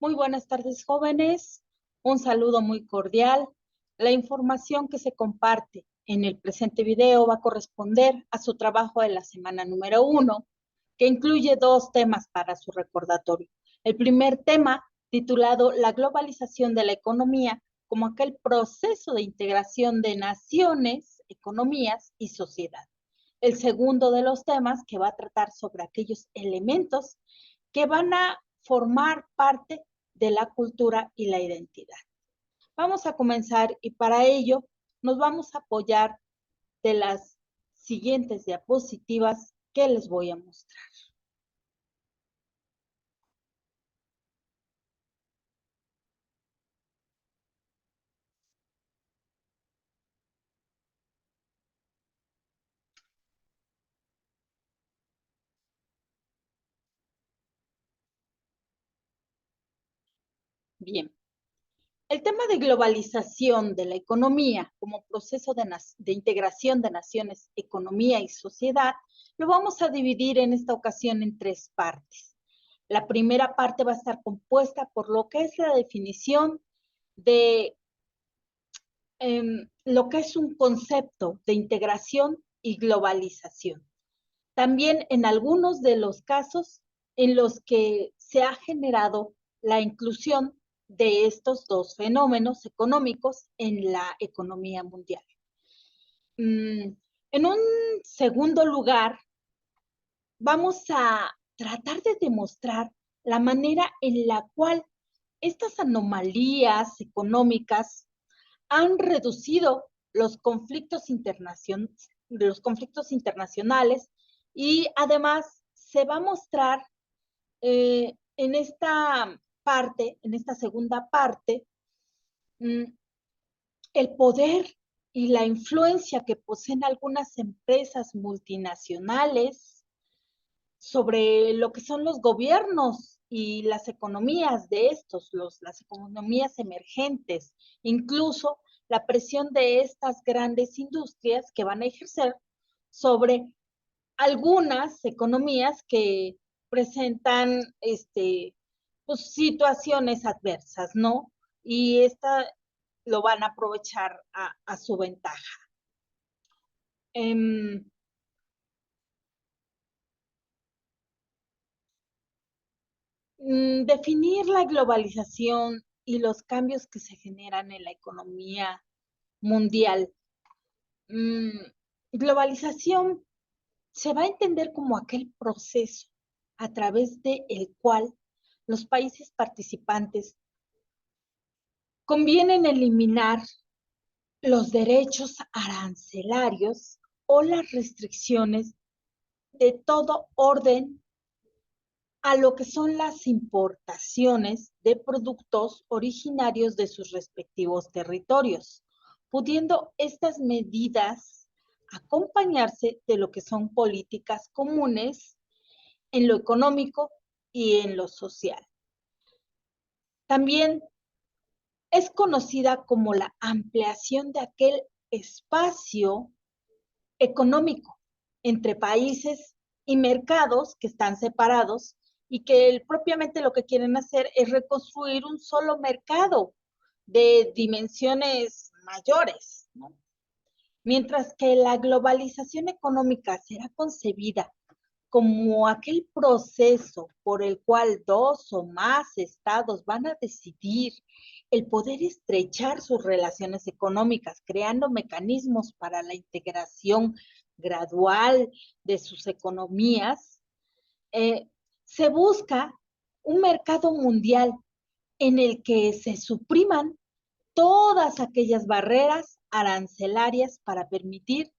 Muy buenas tardes, jóvenes. Un saludo muy cordial. La información que se comparte en el presente video va a corresponder a su trabajo de la semana número 1, que incluye 2 temas para su recordatorio. El primer tema, titulado La globalización de la economía como aquel proceso de integración de naciones, economías y sociedad. El segundo de los temas, que va a tratar sobre aquellos elementos que van a formar parte de la cultura y la identidad. Vamos a comenzar y para ello nos vamos a apoyar de las siguientes diapositivas que les voy a mostrar. Bien, el tema de globalización de la economía como proceso de integración de naciones, economía y sociedad, lo vamos a dividir en esta ocasión en 3 partes. La primera parte va a estar compuesta por lo que es la definición de lo que es un concepto de integración y globalización. También en algunos de los casos en los que se ha generado la inclusión de estos 2 fenómenos económicos en la economía mundial. En un segundo lugar, vamos a tratar de demostrar la manera en la cual estas anomalías económicas han reducido los conflictos internacionales y además se va a mostrar en esta parte, en esta segunda parte, el poder y la influencia que poseen algunas empresas multinacionales sobre lo que son los gobiernos y las economías de estos, las economías emergentes, incluso la presión de estas grandes industrias que van a ejercer sobre algunas economías que presentan pues, situaciones adversas, ¿no? Y esta lo van a aprovechar a su ventaja. Definir la globalización y los cambios que se generan en la economía mundial. Globalización se va a entender como aquel proceso a través del cual los países participantes convienen eliminar los derechos arancelarios o las restricciones de todo orden a lo que son las importaciones de productos originarios de sus respectivos territorios, pudiendo estas medidas acompañarse de lo que son políticas comunes en lo económico y en lo social. También es conocida como la ampliación de aquel espacio económico entre países y mercados que están separados y que propiamente lo que quieren hacer es reconstruir un solo mercado de dimensiones mayores, ¿no? Mientras que la globalización económica será concebida como aquel proceso por el cual 2 o más estados van a decidir el poder estrechar sus relaciones económicas, creando mecanismos para la integración gradual de sus economías, se busca un mercado mundial en el que se supriman todas aquellas barreras arancelarias para permitir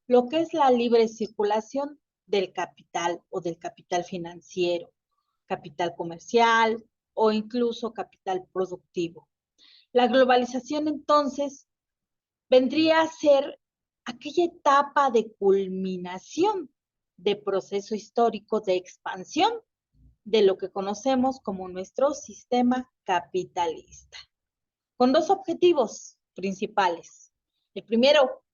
lo que es la libre circulación del capital o del capital financiero, capital comercial o incluso capital productivo. La globalización entonces vendría a ser aquella etapa de culminación de proceso histórico de expansión de lo que conocemos como nuestro sistema capitalista, con 2 objetivos principales. El primero,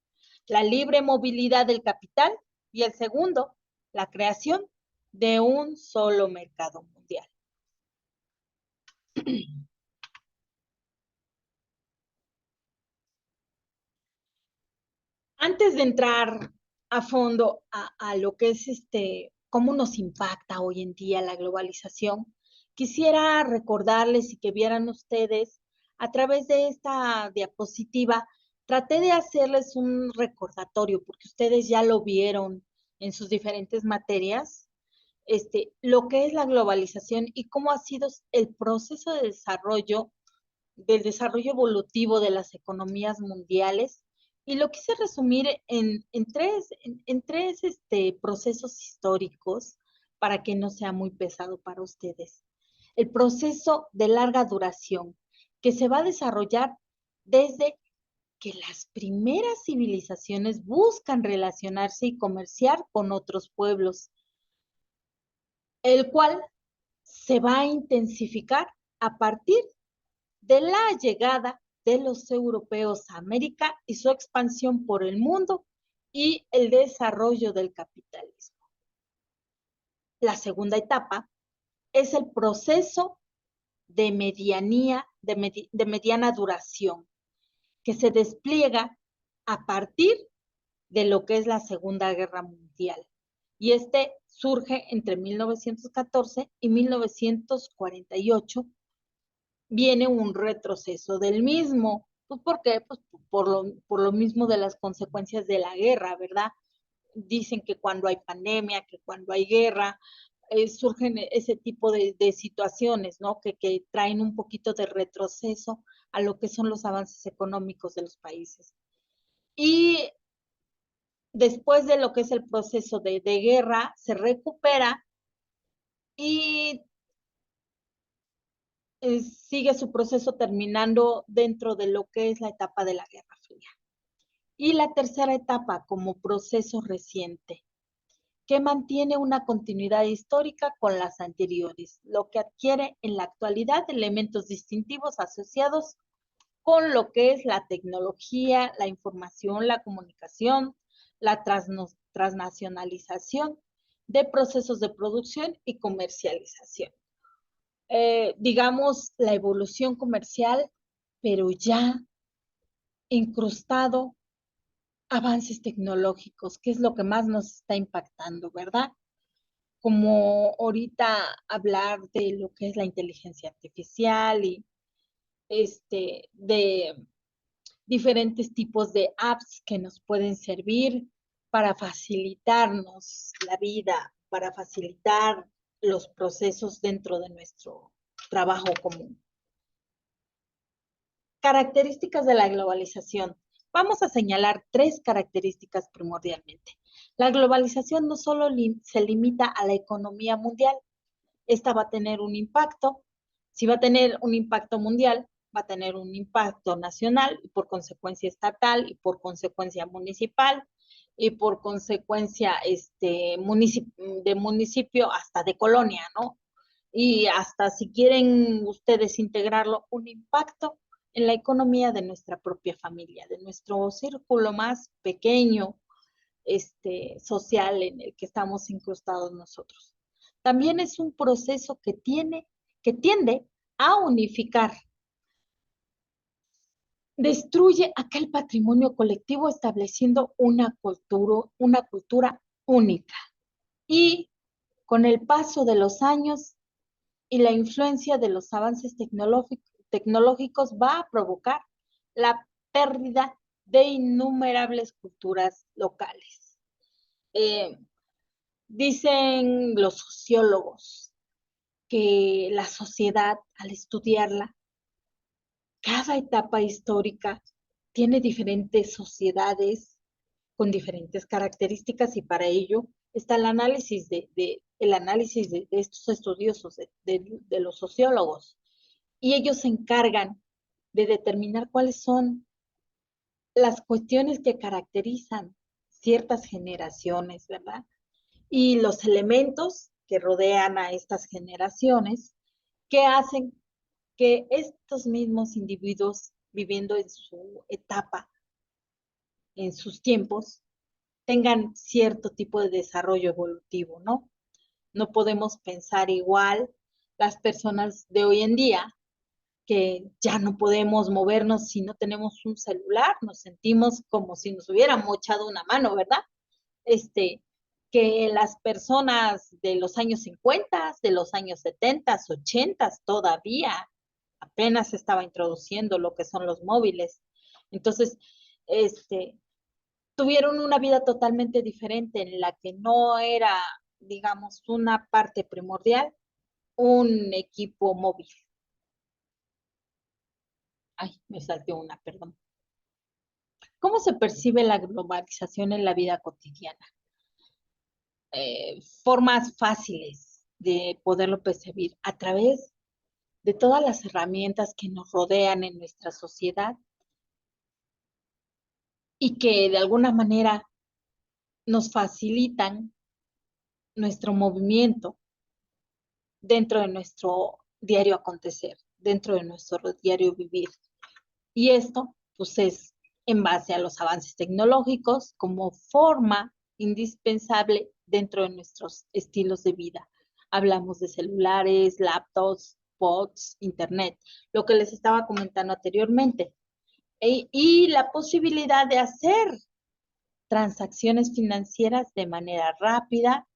la libre movilidad del capital y el segundo, la creación de un solo mercado mundial. Antes de entrar a fondo a lo que es cómo nos impacta hoy en día la globalización, quisiera recordarles y que vieran ustedes a través de esta diapositiva, traté de hacerles un recordatorio, porque ustedes ya lo vieron en sus diferentes materias, lo que es la globalización y cómo ha sido el proceso de desarrollo, del desarrollo evolutivo de las economías mundiales. Y lo quise resumir en tres procesos históricos para que no sea muy pesado para ustedes. El proceso de larga duración, que se va a desarrollar desde que las primeras civilizaciones buscan relacionarse y comerciar con otros pueblos, el cual se va a intensificar a partir de la llegada de los europeos a América y su expansión por el mundo y el desarrollo del capitalismo. La segunda etapa es el proceso de mediana duración, que se despliega a partir de lo que es la Segunda Guerra Mundial. Y surge entre 1914 y 1948. Viene un retroceso del mismo. Pues, ¿por qué? Pues por lo mismo de las consecuencias de la guerra, ¿verdad? Dicen que cuando hay pandemia, que cuando hay guerra, surgen ese tipo de situaciones, ¿no? Que traen un poquito de retroceso a lo que son los avances económicos de los países. Y después de lo que es el proceso de guerra, se recupera y sigue su proceso terminando dentro de lo que es la etapa de la Guerra Fría. Y la tercera etapa como proceso reciente, que mantiene una continuidad histórica con las anteriores, lo que adquiere en la actualidad elementos distintivos asociados con lo que es la tecnología, la información, la comunicación, la transnacionalización de procesos de producción y comercialización. Digamos, la evolución comercial, pero ya incrustado avances tecnológicos, que es lo que más nos está impactando, ¿verdad? Como ahorita hablar de lo que es la inteligencia artificial y de diferentes tipos de apps que nos pueden servir para facilitarnos la vida, para facilitar los procesos dentro de nuestro trabajo común. Características de la globalización. Vamos a señalar tres características primordialmente. La globalización no solo se limita a la economía mundial, esta va a tener un impacto. Si va a tener un impacto mundial, va a tener un impacto nacional y por consecuencia estatal y por consecuencia municipal y por consecuencia de municipio hasta de colonia, ¿no? Y hasta si quieren ustedes integrarlo, un impacto en la economía de nuestra propia familia, de nuestro círculo más pequeño, social en el que estamos incrustados nosotros. También es un proceso que tiende a unificar, destruye aquel patrimonio colectivo estableciendo una cultura única. Y con el paso de los años y la influencia de los avances tecnológicos va a provocar la pérdida de innumerables culturas locales. Dicen los sociólogos que la sociedad, al estudiarla, cada etapa histórica tiene diferentes sociedades con diferentes características y para ello está el análisis de estos estudiosos, de los sociólogos. Y ellos se encargan de determinar cuáles son las cuestiones que caracterizan ciertas generaciones, ¿verdad? Y los elementos que rodean a estas generaciones que hacen que estos mismos individuos viviendo en su etapa, en sus tiempos, tengan cierto tipo de desarrollo evolutivo, ¿no? No podemos pensar igual las personas de hoy en día que ya no podemos movernos si no tenemos un celular, nos sentimos como si nos hubieran mochado una mano, ¿verdad? Este, que las personas de los años 50, de los años 70, 80, todavía apenas se estaba introduciendo lo que son los móviles. Entonces, este, tuvieron una vida totalmente diferente en la que no era, digamos, una parte primordial, un equipo móvil. Ay, me salté una, perdón. ¿Cómo se percibe la globalización en la vida cotidiana? Formas fáciles de poderlo percibir a través de todas las herramientas que nos rodean en nuestra sociedad y que de alguna manera nos facilitan nuestro movimiento dentro de nuestro diario acontecer, dentro de nuestro diario vivir. Y esto, pues, es en base a los avances tecnológicos como forma indispensable dentro de nuestros estilos de vida. Hablamos de celulares, laptops, bots, internet, lo que les estaba comentando anteriormente. Y la posibilidad de hacer transacciones financieras de manera rápida,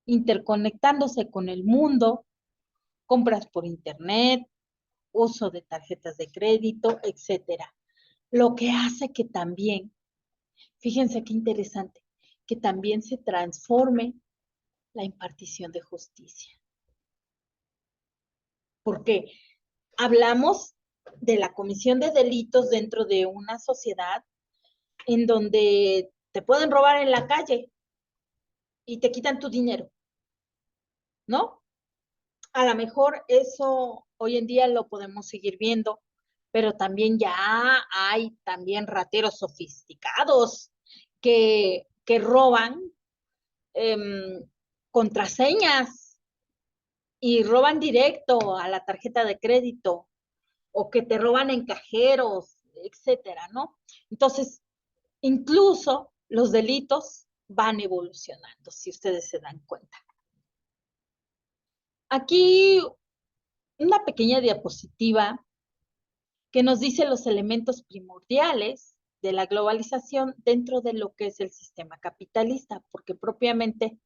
interconectándose con el mundo, compras por internet, uso de tarjetas de crédito, etcétera. Lo que hace que también, fíjense qué interesante, que también se transforme la impartición de justicia. Porque hablamos de la comisión de delitos dentro de una sociedad en donde te pueden robar en la calle y te quitan tu dinero, ¿no? A lo mejor eso hoy en día lo podemos seguir viendo, pero también ya hay también rateros sofisticados que roban contraseñas y roban directo a la tarjeta de crédito o que te roban en cajeros, etcétera, ¿no? Entonces, incluso los delitos van evolucionando, si ustedes se dan cuenta. Aquí una pequeña diapositiva que nos dice los elementos primordiales de la globalización dentro de lo que es el sistema capitalista, porque propiamente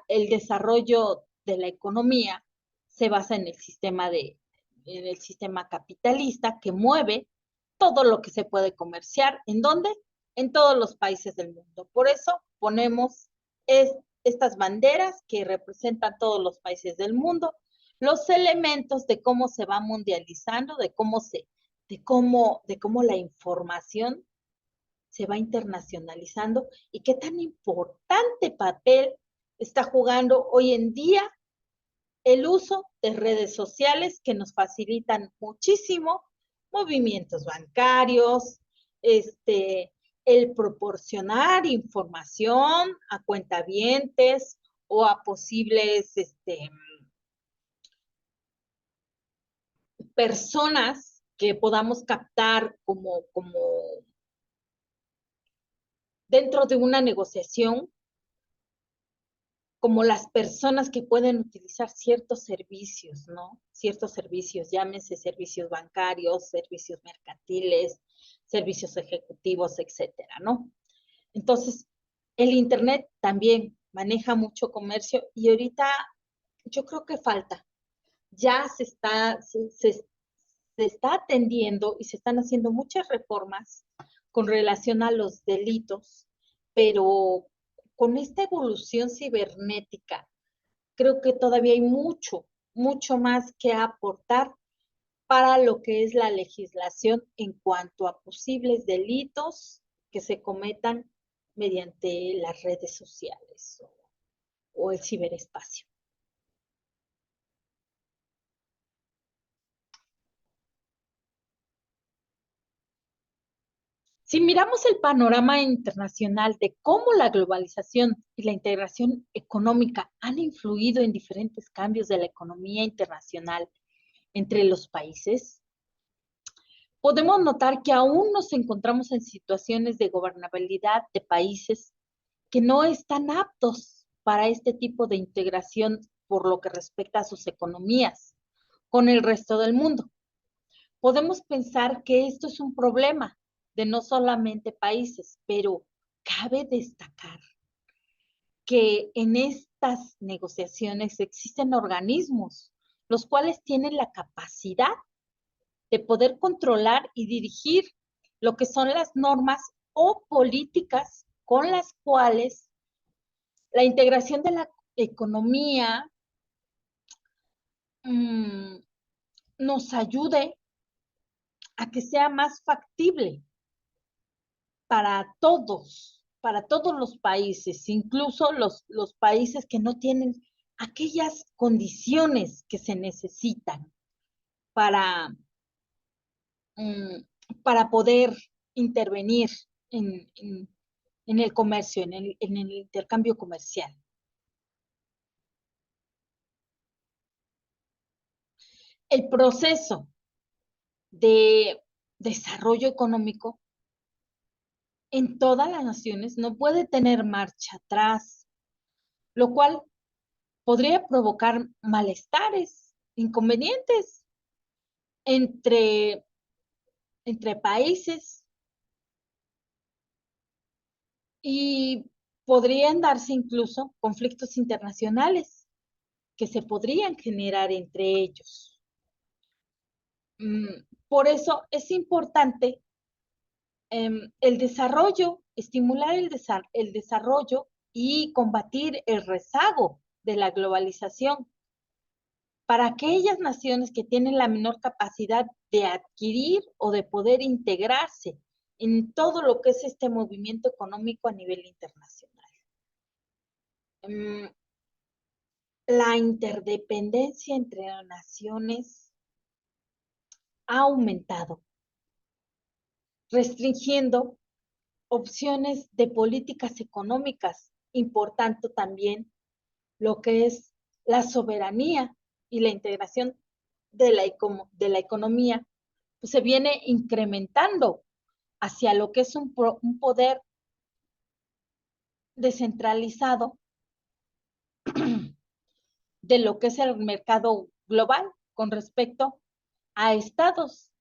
el desarrollo de la economía se basa en en el sistema capitalista que mueve todo lo que se puede comerciar. ¿En dónde? En todos los países del mundo. Por eso ponemos estas banderas que representan todos los países del mundo, los elementos de cómo se va mundializando, de cómo la información se va internacionalizando y qué tan importante papel está jugando hoy en día el uso de redes sociales que nos facilitan muchísimo movimientos bancarios, el proporcionar información a cuentavientes o a posibles personas que podamos captar como dentro de una negociación, como las personas que pueden utilizar ciertos servicios, ¿no? Ciertos servicios, llámese servicios bancarios, servicios mercantiles, servicios ejecutivos, etcétera, ¿no? Entonces, el Internet también maneja mucho comercio y ahorita yo creo que falta. Ya se está atendiendo y se están haciendo muchas reformas con relación a los delitos, pero con esta evolución cibernética, creo que todavía hay mucho más que aportar para lo que es la legislación en cuanto a posibles delitos que se cometan mediante las redes sociales o el ciberespacio. Si miramos el panorama internacional de cómo la globalización y la integración económica han influido en diferentes cambios de la economía internacional entre los países, podemos notar que aún nos encontramos en situaciones de gobernabilidad de países que no están aptos para este tipo de integración por lo que respecta a sus economías con el resto del mundo. podemos pensar que esto es un problema de no solamente países, pero cabe destacar que en estas negociaciones existen organismos, los cuales tienen la capacidad de poder controlar y dirigir lo que son las normas o políticas con las cuales la integración de la economía mmm, nos ayude a que sea más factible para todos los países, incluso los países que no tienen aquellas condiciones que se necesitan para, um, para poder intervenir en el comercio, en el intercambio comercial. El proceso de desarrollo económico en todas las naciones no puede tener marcha atrás, lo cual podría provocar malestares, inconvenientes entre, entre países y podrían darse incluso conflictos internacionales que se podrían generar entre ellos. Por eso es importante el desarrollo, estimular el desarrollo y combatir el rezago de la globalización para aquellas naciones que tienen la menor capacidad de adquirir o de poder integrarse en todo lo que es este movimiento económico a nivel internacional. La interdependencia entre naciones ha aumentado, restringiendo opciones de políticas económicas, importando también lo que es la soberanía y la integración de la economía, pues se viene incrementando hacia lo que es un poder descentralizado de lo que es el mercado global con respecto a estados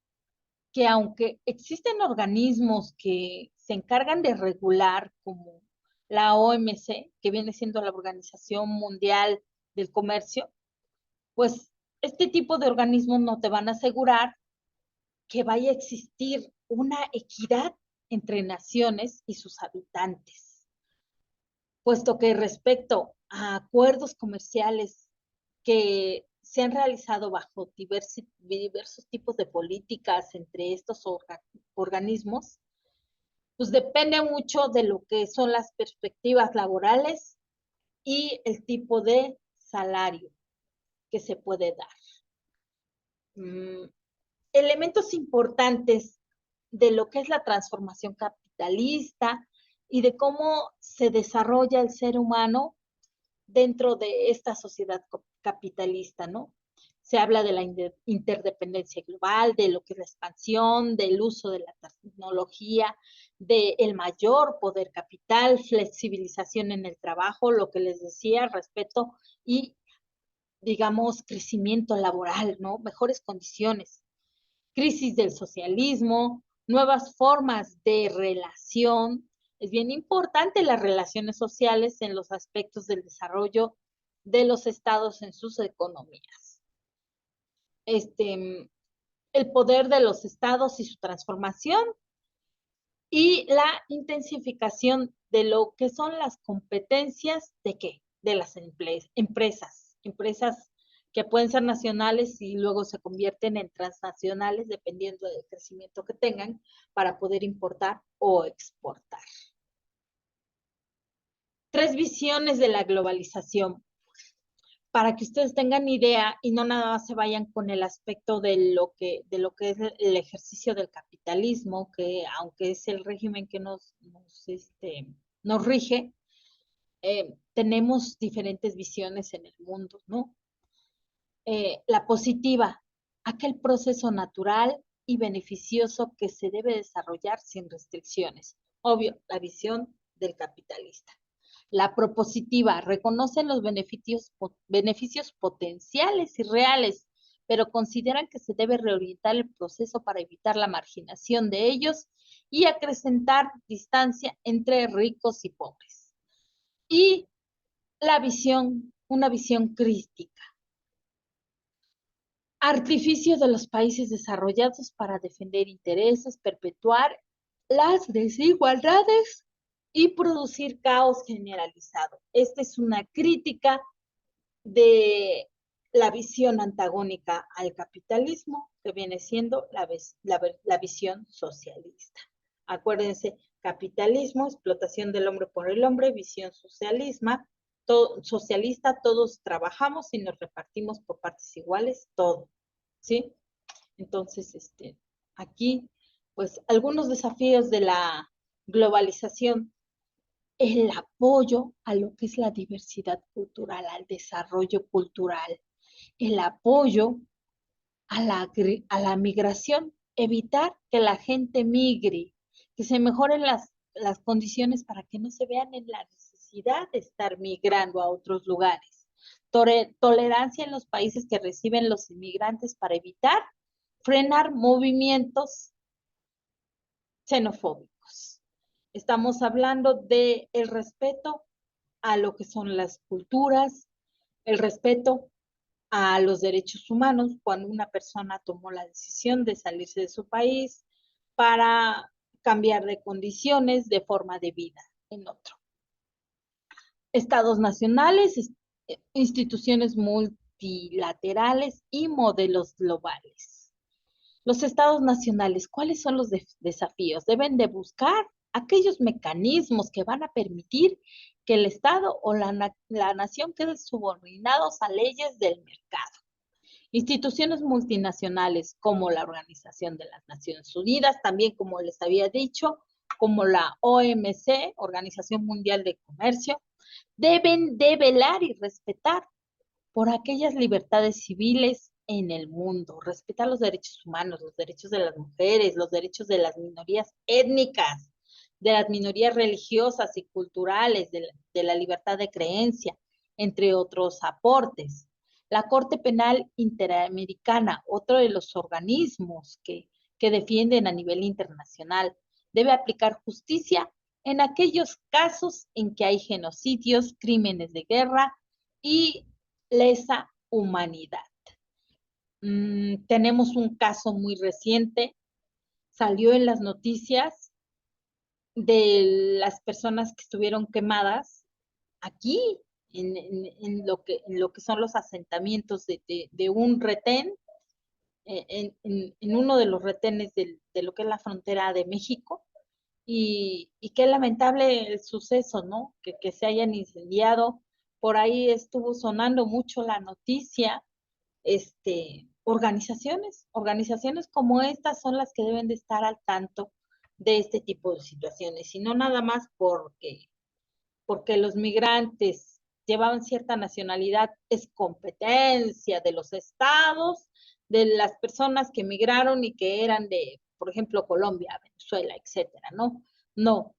que aunque existen organismos que se encargan de regular, como la OMC, que viene siendo la Organización Mundial del Comercio, pues este tipo de organismos no te van a asegurar que vaya a existir una equidad entre naciones y sus habitantes, puesto que respecto a acuerdos comerciales que se han realizado bajo diversos tipos de políticas entre estos organismos, pues depende mucho de lo que son las perspectivas laborales y el tipo de salario que se puede dar. Elementos importantes de lo que es la transformación capitalista y de cómo se desarrolla el ser humano dentro de esta sociedad capitalista, ¿no? Se habla de la interdependencia global, de lo que es la expansión, del uso de la tecnología, del mayor poder capital, flexibilización en el trabajo, lo que les decía, respeto y, digamos, crecimiento laboral, ¿no? Mejores condiciones, crisis del socialismo, nuevas formas de relación. Es bien importante las relaciones sociales en los aspectos del desarrollo de los estados en sus economías. El poder de los estados y su transformación y la intensificación de lo que son las competencias de qué? De las empresas que pueden ser nacionales y luego se convierten en transnacionales dependiendo del crecimiento que tengan para poder importar o exportar. 3 visiones de la globalización para que ustedes tengan idea y no nada más se vayan con el aspecto de lo que es el ejercicio del capitalismo, que aunque es el régimen que nos rige, tenemos diferentes visiones en el mundo, ¿no? La positiva, aquel proceso natural y beneficioso que se debe desarrollar sin restricciones. Obvio, la visión del capitalista. La propositiva reconoce los beneficios potenciales y reales pero consideran que se debe reorientar el proceso para evitar la marginación de ellos y acrecentar distancia entre ricos y pobres. Y una visión crítica. Artificio de los países desarrollados para defender intereses, perpetuar las desigualdades y producir caos generalizado. Esta es una crítica de la visión antagónica al capitalismo, que viene siendo la visión socialista. Acuérdense, capitalismo, explotación del hombre por el hombre, visión socialista, todos trabajamos y nos repartimos por partes iguales, todo, ¿sí? Entonces, aquí, pues, algunos desafíos de la globalización: el apoyo a lo que es la diversidad cultural, al desarrollo cultural, el apoyo a la migración, evitar que la gente migre, que se mejoren las condiciones para que no se vean en la necesidad de estar migrando a otros lugares. Tolerancia en los países que reciben los inmigrantes para evitar frenar movimientos xenofóbicos. Estamos hablando de el respeto a lo que son las culturas, el respeto a los derechos humanos cuando una persona tomó la decisión de salirse de su país para cambiar de condiciones, de forma de vida en otro. Estados nacionales, instituciones multilaterales y modelos globales. Los estados nacionales, ¿cuáles son los desafíos? Deben de buscar aquellos mecanismos que van a permitir que el Estado o la nación queden subordinados a leyes del mercado. Instituciones multinacionales como la Organización de las Naciones Unidas, también como les había dicho, como la OMC, Organización Mundial de Comercio, deben de velar y respetar por aquellas libertades civiles en el mundo, respetar los derechos humanos, los derechos de las mujeres, los derechos de las minorías étnicas, de las minorías religiosas y culturales, de la libertad de creencia, entre otros aportes. La Corte Penal Interamericana, otro de los organismos que defienden a nivel internacional, debe aplicar justicia en aquellos casos en que hay genocidios, crímenes de guerra y lesa humanidad. Tenemos un caso muy reciente, salió en las noticias de las personas que estuvieron quemadas aquí, en lo que son los asentamientos de un retén, en uno de los retenes de lo que es la frontera de México, y qué lamentable el suceso, ¿no? Que se hayan incendiado. Por ahí estuvo sonando mucho la noticia. Organizaciones como estas son las que deben de estar al tanto de este tipo de situaciones, y no nada más porque los migrantes llevaban cierta nacionalidad, es competencia de los estados, de las personas que migraron y que eran de, por ejemplo, Colombia, Venezuela, etcétera, ¿no? No.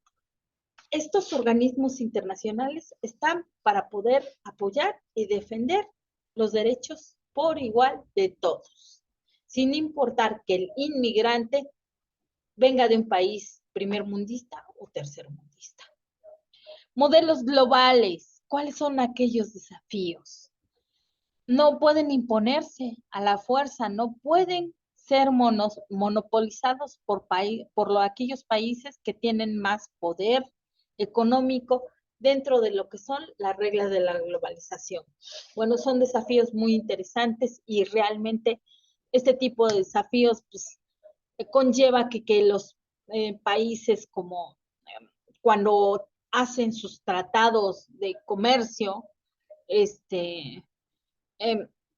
Estos organismos internacionales están para poder apoyar y defender los derechos por igual de todos, sin importar que el inmigrante venga de un país primermundista o tercermundista. Modelos globales, ¿cuáles son aquellos desafíos? No pueden imponerse a la fuerza, no pueden ser monopolizados por aquellos países que tienen más poder económico dentro de lo que son las reglas de la globalización. Bueno, son desafíos muy interesantes, y realmente este tipo de desafíos pues, conlleva que los países como cuando hacen sus tratados de comercio, eh,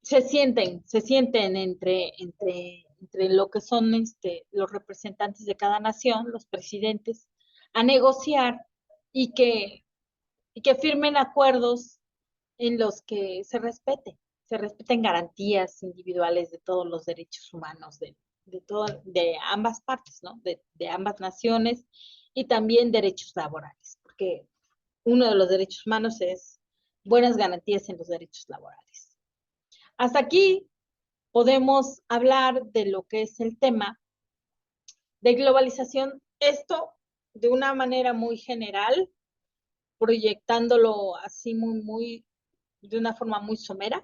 se sienten entre lo que son los representantes de cada nación, los presidentes, a negociar, y que firmen acuerdos en los que se respeten garantías individuales de todos los derechos humanos de ambas partes, ¿no? De ambas naciones, y también derechos laborales, porque uno de los derechos humanos es buenas garantías en los derechos laborales. Hasta aquí podemos hablar de lo que es el tema de globalización, esto de una manera muy general, proyectándolo así de una forma muy somera,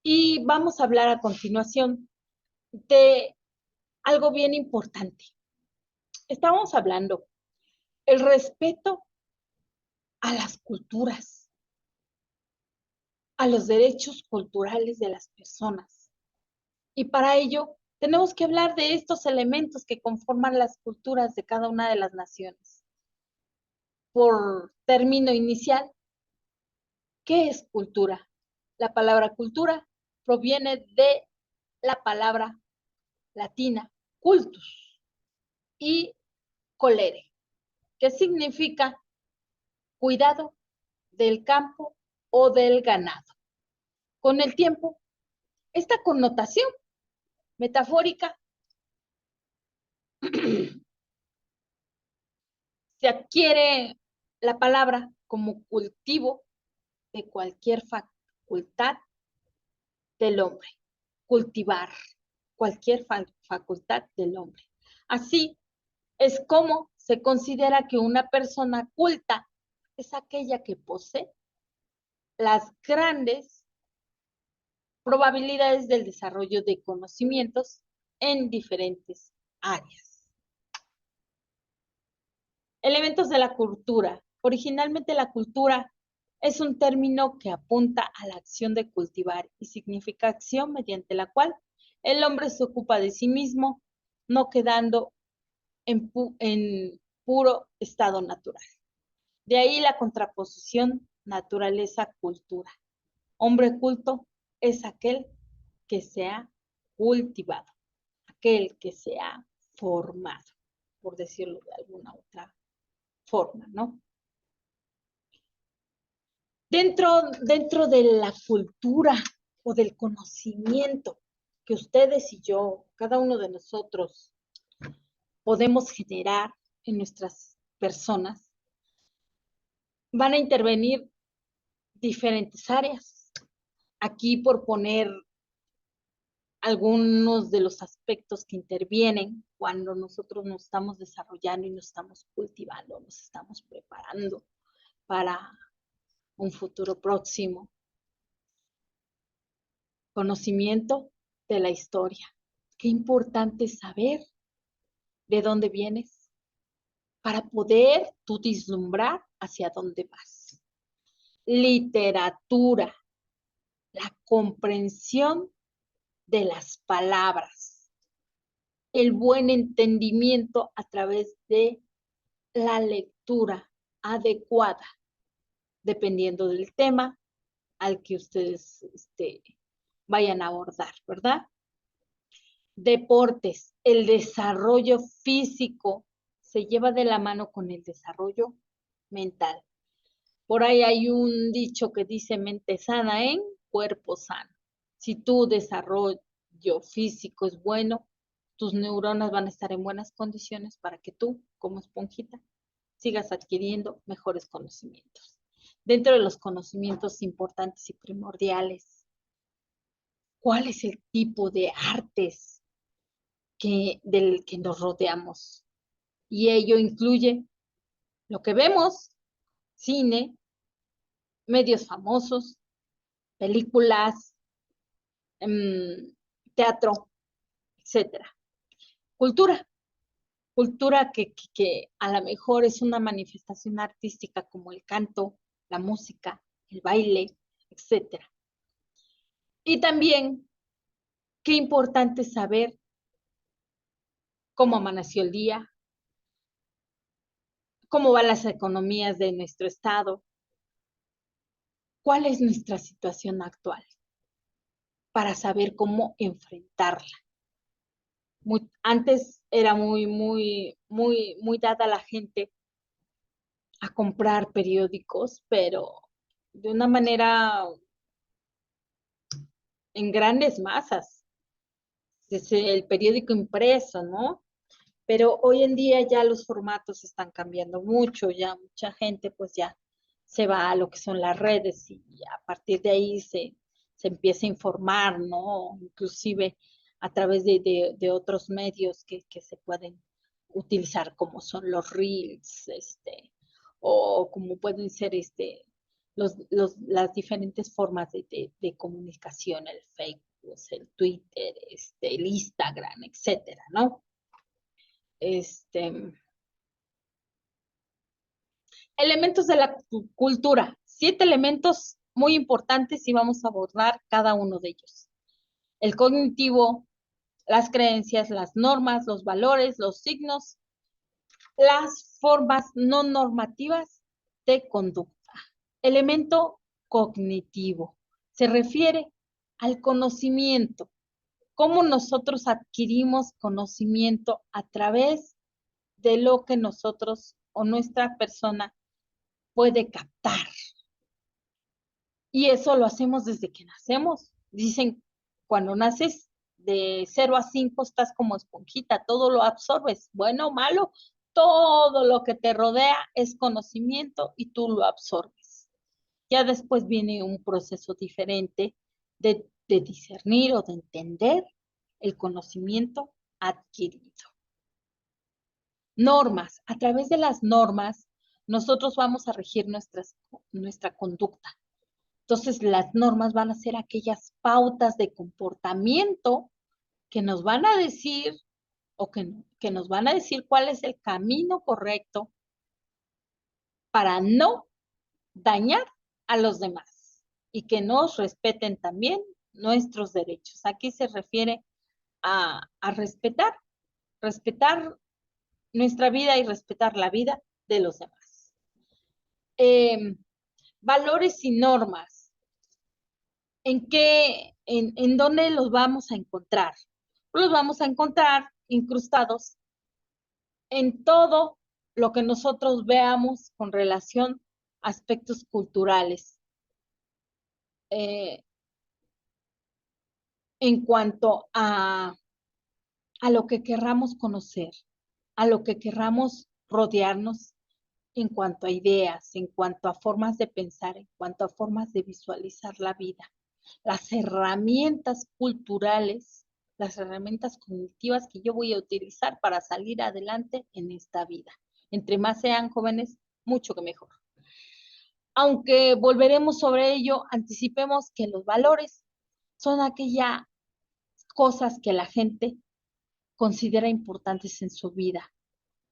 y vamos a hablar a continuación de algo bien importante. Estábamos hablando el respeto a las culturas, a los derechos culturales de las personas. Y para ello tenemos que hablar de estos elementos que conforman las culturas de cada una de las naciones. Por término inicial, ¿qué es cultura? La palabra cultura proviene de la palabra latina cultus y colere, que significa cuidado del campo o del ganado. Con el tiempo, esta connotación metafórica se adquiere la palabra como cultivo de cualquier facultad del hombre, cultivar cualquier facultad del hombre. Así es como se considera que una persona culta es aquella que posee las grandes probabilidades del desarrollo de conocimientos en diferentes áreas. Elementos de la cultura. Originalmente la cultura es un término que apunta a la acción de cultivar y significa acción mediante la cual el hombre se ocupa de sí mismo, no quedando en puro estado natural. De ahí la contraposición naturaleza-cultura. Hombre culto es aquel que se ha cultivado, aquel que se ha formado, por decirlo de alguna otra forma, ¿no? Dentro de la cultura o del conocimiento que ustedes y yo, cada uno de nosotros, podemos generar en nuestras personas, van a intervenir diferentes áreas. Aquí por poner algunos de los aspectos que intervienen cuando nosotros nos estamos desarrollando y nos estamos cultivando, nos estamos preparando para un futuro próximo. Conocimiento de la historia. Qué importante saber de dónde vienes para poder tú vislumbrar hacia dónde vas. Literatura, la comprensión de las palabras, el buen entendimiento a través de la lectura adecuada, dependiendo del tema al que ustedes vayan a abordar, ¿verdad? Deportes, el desarrollo físico se lleva de la mano con el desarrollo mental. Por ahí hay un dicho que dice mente sana en cuerpo sano. Si tu desarrollo físico es bueno, tus neuronas van a estar en buenas condiciones para que tú, como esponjita, sigas adquiriendo mejores conocimientos. Dentro de los conocimientos importantes y primordiales, ¿cuál es el tipo de artes del que nos rodeamos? Y ello incluye lo que vemos, cine, medios famosos, películas, teatro, etcétera. Cultura, cultura que a lo mejor es una manifestación artística como el canto, la música, el baile, etcétera. Y también, qué importante saber cómo amaneció el día, cómo van las economías de nuestro estado, cuál es nuestra situación actual, para saber cómo enfrentarla. Antes era muy dada la gente a comprar periódicos, pero de una manera en grandes masas. Desde el periódico impreso, ¿no? Pero hoy en día ya los formatos están cambiando mucho, ya mucha gente pues ya se va a lo que son las redes y a partir de ahí se empieza a informar, ¿no? Inclusive a través de otros medios que se pueden utilizar, como son los reels, o como pueden ser las diferentes formas de comunicación, el Facebook, el Twitter, el Instagram, etcétera, ¿no? Este, Elementos de la cultura. 7 elementos muy importantes y vamos a abordar cada uno de ellos. El cognitivo, las creencias, las normas, los valores, los signos, las formas no normativas de conducta. Elemento cognitivo. Se refiere al conocimiento. Cómo nosotros adquirimos conocimiento a través de lo que nosotros o nuestra persona puede captar. Y eso lo hacemos desde que nacemos. Dicen, cuando naces de 0 a 5 estás como esponjita, todo lo absorbes, bueno o malo, todo lo que te rodea es conocimiento y tú lo absorbes. Ya después viene un proceso diferente de discernir o de entender el conocimiento adquirido. Normas. A través de las normas, nosotros vamos a regir nuestra conducta. Entonces, las normas van a ser aquellas pautas de comportamiento que nos van a decir o que nos van a decir cuál es el camino correcto para no dañar a los demás y que nos respeten también nuestros derechos. Aquí se refiere a respetar nuestra vida y respetar la vida de los demás. Valores y normas. ¿En dónde los vamos a encontrar? Los vamos a encontrar incrustados en todo lo que nosotros veamos con relación a aspectos culturales. En cuanto a lo que querramos conocer, a lo que querramos rodearnos, en cuanto a ideas, en cuanto a formas de pensar, en cuanto a formas de visualizar la vida. Las herramientas culturales, las herramientas cognitivas que yo voy a utilizar para salir adelante en esta vida. Entre más sean jóvenes, mucho que mejor. Aunque volveremos sobre ello, anticipemos que los valores son aquellas cosas que la gente considera importantes en su vida.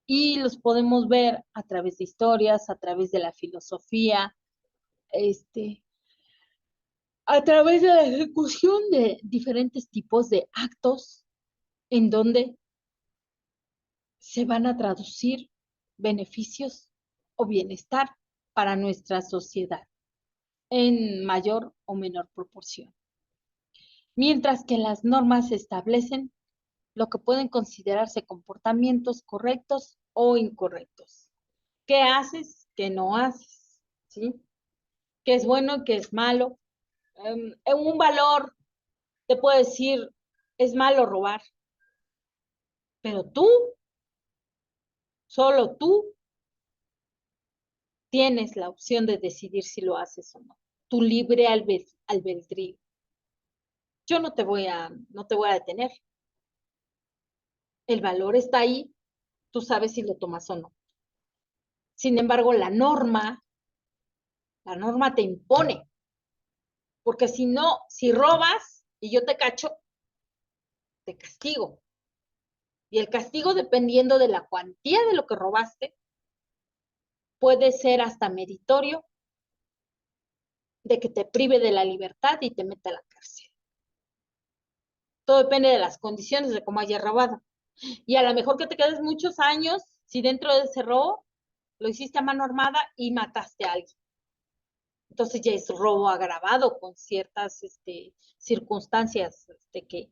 Y los podemos ver a través de historias, a través de la filosofía, a través de la ejecución de diferentes tipos de actos en donde se van a traducir beneficios o bienestar para nuestra sociedad en mayor o menor proporción. Mientras que las normas establecen lo que pueden considerarse comportamientos correctos o incorrectos. ¿Qué haces? ¿Qué no haces? ¿Sí? ¿Qué es bueno y qué es malo? En un valor te puedo decir, es malo robar, pero tú, solo tú, tienes la opción de decidir si lo haces o no. Tu libre albedrío. Yo no te voy a detener. El valor está ahí, tú sabes si lo tomas o no. Sin embargo, la norma te impone, porque si no, si robas y yo te cacho, te castigo. Y el castigo, dependiendo de la cuantía de lo que robaste, puede ser hasta meritorio de que te prive de la libertad y te meta a la cárcel. Todo depende de las condiciones de cómo hayas robado. Y a lo mejor que te quedes muchos años si dentro de ese robo lo hiciste a mano armada y mataste a alguien. Entonces ya es robo agravado con ciertas circunstancias que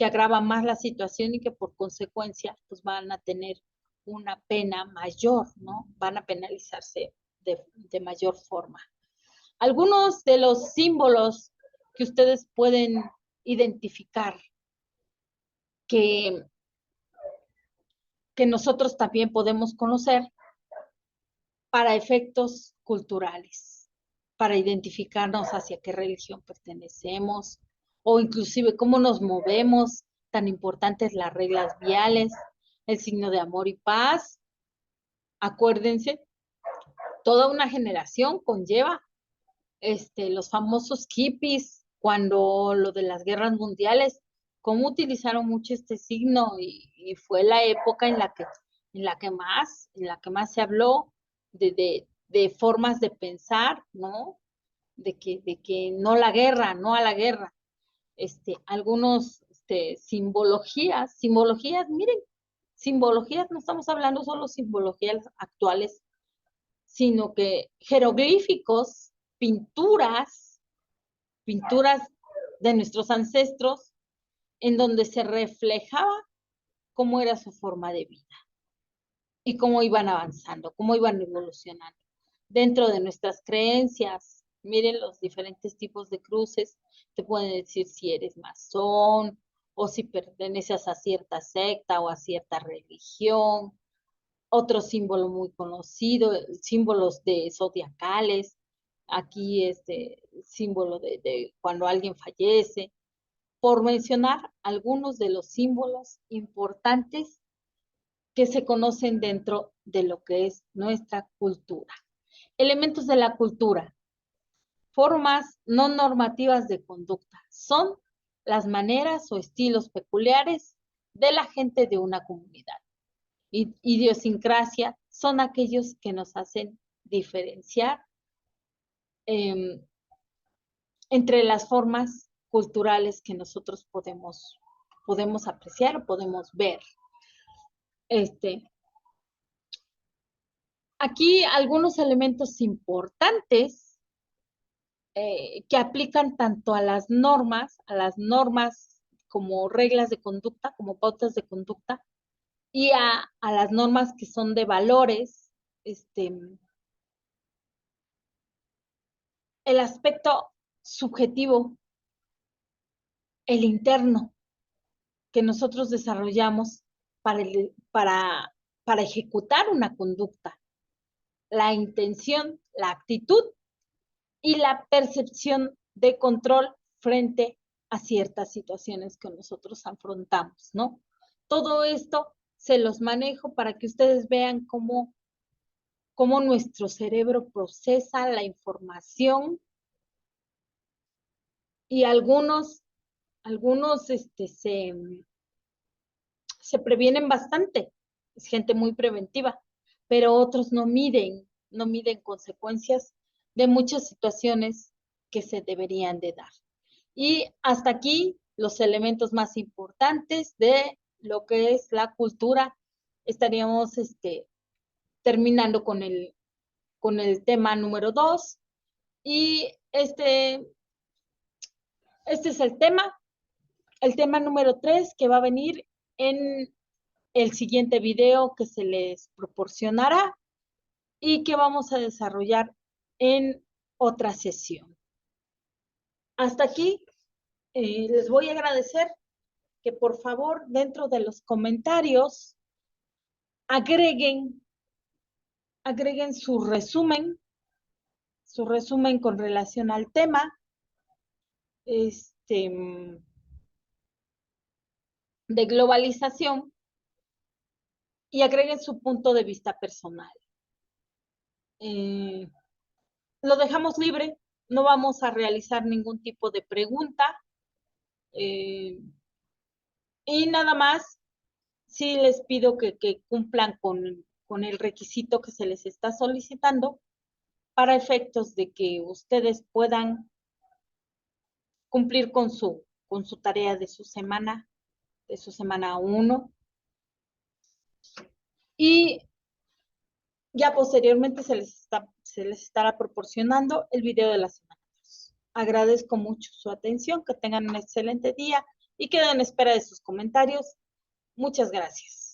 agravan más la situación y que por consecuencia pues van a tener una pena mayor, ¿no? Van a penalizarse de mayor forma. Algunos de los símbolos que ustedes pueden identificar que nosotros también podemos conocer para efectos culturales, para identificarnos hacia qué religión pertenecemos o inclusive cómo nos movemos, tan importantes las reglas viales, el signo de amor y paz. Acuérdense, toda una generación conlleva los famosos hippies, cuando lo de las guerras mundiales, cómo utilizaron mucho este signo y fue la época en la que más se habló de formas de pensar, ¿no? De que no la guerra, no a la guerra. Algunos simbologías, miren, simbologías, no estamos hablando solo simbologías actuales, sino que jeroglíficos, pinturas de nuestros ancestros, en donde se reflejaba cómo era su forma de vida y cómo iban avanzando, cómo iban evolucionando. Dentro de nuestras creencias, miren los diferentes tipos de cruces, te pueden decir si eres masón o si perteneces a cierta secta o a cierta religión. Otro símbolo muy conocido, símbolos de zodiacales, aquí símbolo de cuando alguien fallece, por mencionar algunos de los símbolos importantes que se conocen dentro de lo que es nuestra cultura. Elementos de la cultura, formas no normativas de conducta, son las maneras o estilos peculiares de la gente de una comunidad. Idiosincrasia son aquellos que nos hacen diferenciar entre las formas culturales que nosotros podemos apreciar o podemos ver. Aquí algunos elementos importantes que aplican tanto a las normas como reglas de conducta, como pautas de conducta, y a las normas que son de valores, el aspecto subjetivo, el interno, que nosotros desarrollamos para ejecutar una conducta, la intención, la actitud y la percepción de control frente a ciertas situaciones que nosotros afrontamos, ¿no? Todo esto se los manejo para que ustedes vean cómo nuestro cerebro procesa la información y algunos se previenen bastante, es gente muy preventiva, pero otros no miden consecuencias de muchas situaciones que se deberían de dar. Y hasta aquí los elementos más importantes de lo que es la cultura. Estaríamos terminando con el tema número 2 y este es el tema. El tema número 3 que va a venir en el siguiente video que se les proporcionará y que vamos a desarrollar en otra sesión. Hasta aquí, les voy a agradecer que por favor dentro de los comentarios agreguen su resumen con relación al tema, de globalización, y agreguen su punto de vista personal. Lo dejamos libre, no vamos a realizar ningún tipo de pregunta. Y nada más, sí les pido que cumplan con el requisito que se les está solicitando para efectos de que ustedes puedan cumplir con su tarea de su semana 1. Y ya posteriormente se les estará proporcionando el video de la semana 2. Agradezco mucho su atención, que tengan un excelente día y quedo en espera de sus comentarios. Muchas gracias.